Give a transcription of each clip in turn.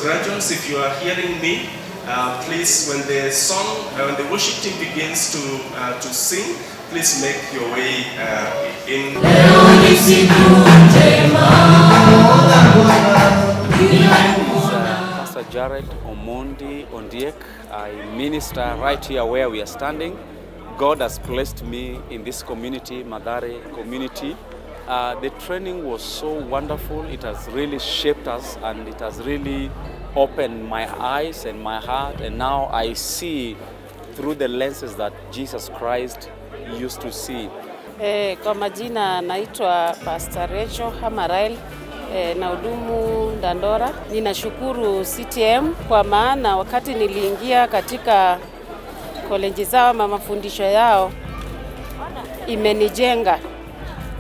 graduates, if you are hearing me, please, when the when the worship team begins to sing, please make your way in. Pastor Jared Omondi Ondiek, I minister right here where we are standing. God has placed me in this community, Mathare community. The training was so wonderful. It has really shaped us and it has really opened my eyes and my heart, and now I see through the lenses that Jesus Christ used to see. Kwa majina naitwa Pastor Rachel Hamarael, na hudumu Dandora. Ninashukuru CTM kwa maana wakati niliingia katika college zao mafundisho yao imenijenga.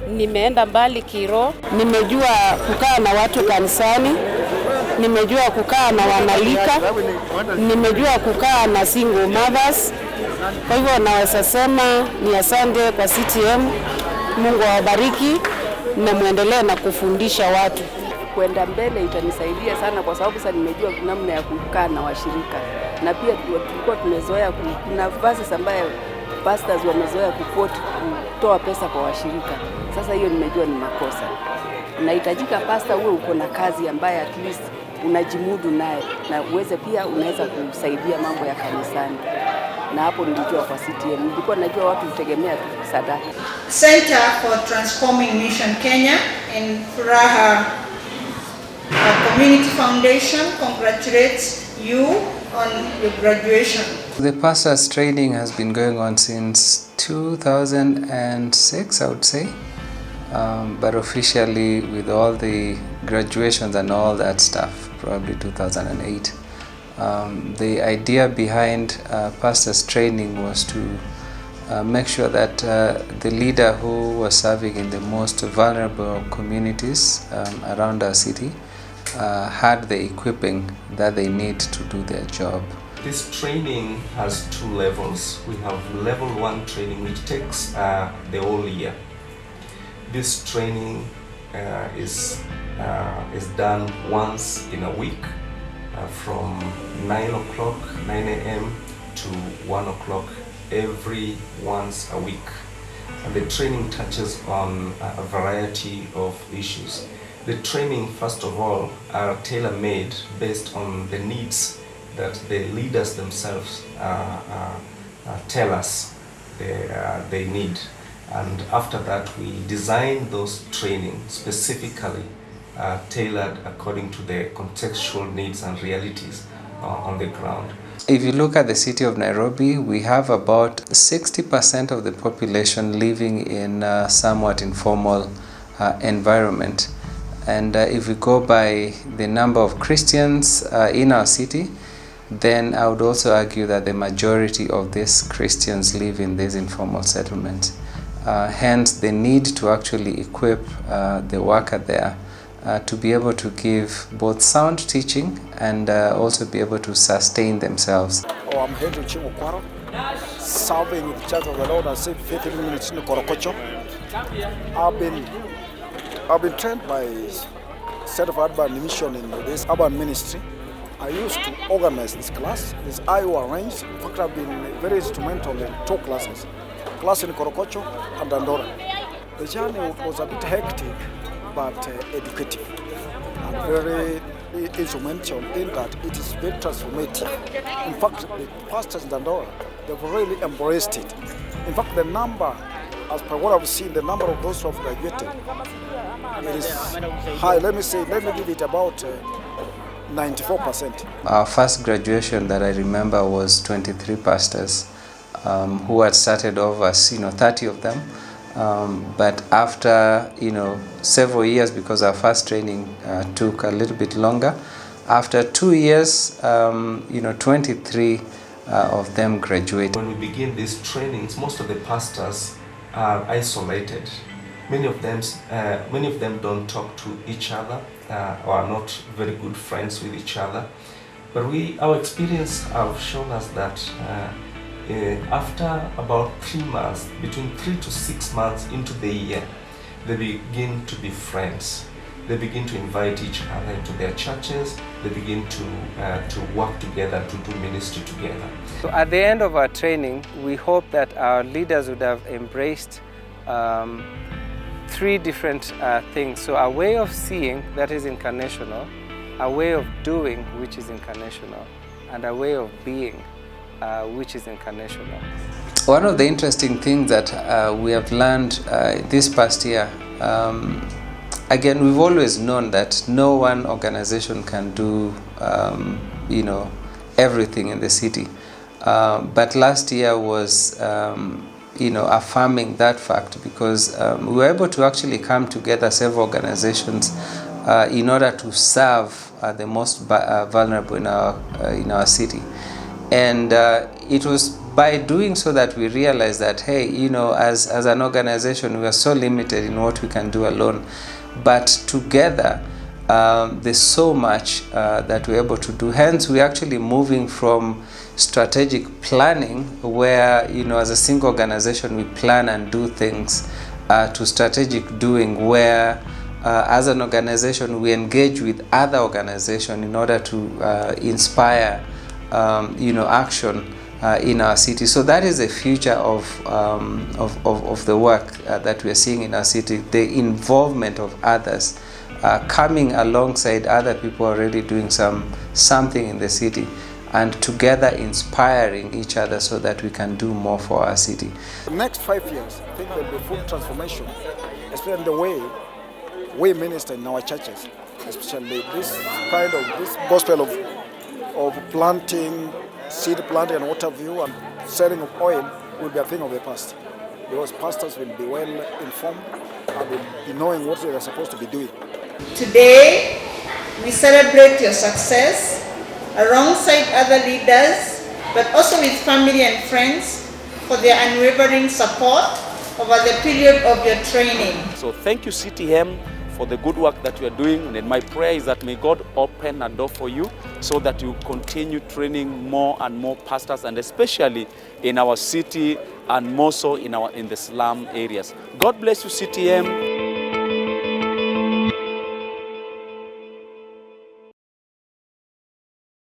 Nimeenda mbali kiroho, nimejua kukaa na watu kanisani, nimejua kukaa na wanalika, nimejua kukaa na single mothers. Kwa hivyo naweza sema ni asante kwa CTM. Mungu awabariki na muendelee na kufundisha watu. Kwenda mbele itanisaidia sana kwa sababu sasa nimejua namna ya kukaa na washirika. Na pia tulikuwa tumezoea kuna verses ambayo pastors wamezoea kutoa pesa kwa washirika. Sasa hiyo nimejua ni makosa. Unahitajika pastor uwe uko na kazi ambayo at least unajimudu naye na uweze pia unaweza kusaidia mambo ya kanisani. Na hapo nilijua kwa CTM. Nilikuwa najua watu hutegemea sadaka. Center for Transforming Mission Kenya and Furaha Community Foundation congratulates you on your graduation. The pastors training has been going on since 2006, I would say, but officially with all the graduations and all that stuff, probably 2008. The idea behind pastors training was to make sure that the leader who was serving in the most vulnerable communities around our city had the equipping that they need to do their job. This training has two levels. We have level 1 training, which takes the whole year. This training is done once in a week from 9 a.m. to 1 o'clock every once a week. And the training touches on a variety of issues. The training, first of all, are tailor-made based on the needs that the leaders themselves tell us they need. And after that, we design those trainings specifically tailored according to the contextual needs and realities on the ground. If you look at the city of Nairobi, we have about 60% of the population living in a somewhat informal environment. And if we go by the number of Christians in our city, then I would also argue that the majority of these Christians live in these informal settlements. Hence, the need to actually equip the worker there to be able to give both sound teaching and also be able to sustain themselves. I'm Henry Chimukwaro, serving with the Church of the Lord and Saint Faith Ministry in Korokocho. I've been trained by Center for Urban Mission in this urban ministry. I used to organize this class. This IO arranged. In fact, I've been very instrumental in 2 classes. Class in Korokocho and Dandora. The journey was a bit hectic, but educative. And very instrumental in that it is very transformative. In fact, the pastors in Dandora, they've really embraced it. In fact, the number, as per what I've seen, the number of those who have graduated, it is high. Let me give it about 94%. Our first graduation that I remember was 23 pastors who had started off as 30 of them. But after several years, because our first training took a little bit longer, after 2 years, 23 of them graduated. When we begin these trainings, most of the pastors are isolated. Many of them don't talk to each other or are not very good friends with each other. But our experience have shown us that after about 3 months, between 3 to 6 months into the year, they begin to be friends. they begin to invite each other into their churches, they begin to work together, to do ministry together. So at the end of our training, we hope that our leaders would have embraced 3 different things. So a way of seeing that is incarnational, a way of doing which is incarnational, and a way of being which is incarnational. One of the interesting things that we have learned this past year, again, we've always known that no one organization can do everything in the city. But last year was affirming that fact, because we were able to actually come together, several organizations, in order to serve the most vulnerable in our city. And it was by doing so that we realized that, hey, as an organization, we are so limited in what we can do alone. But together, there's so much that we're able to do. Hence, we're actually moving from strategic planning, where, as a single organization, we plan and do things, to strategic doing, where, as an organization, we engage with other organizations in order to inspire, action in our city. So that is the future of the work that we are seeing in our city, the involvement of others, coming alongside other people already doing something in the city, and together inspiring each other so that we can do more for our city. The next 5 years, I think there will be full transformation, especially in the way we minister in our churches, especially this gospel of planting, seed planting and water view and selling of oil will be a thing of the past, because pastors will be well informed and will be knowing what they are supposed to be doing. Today, we celebrate your success alongside other leaders, but also with family and friends for their unwavering support over the period of your training. So thank you, CTM, for the good work that you are doing, and my prayer is that may God open a door for you so that you continue training more and more pastors, and especially in our city and more so in the slum areas. God bless you, CTM.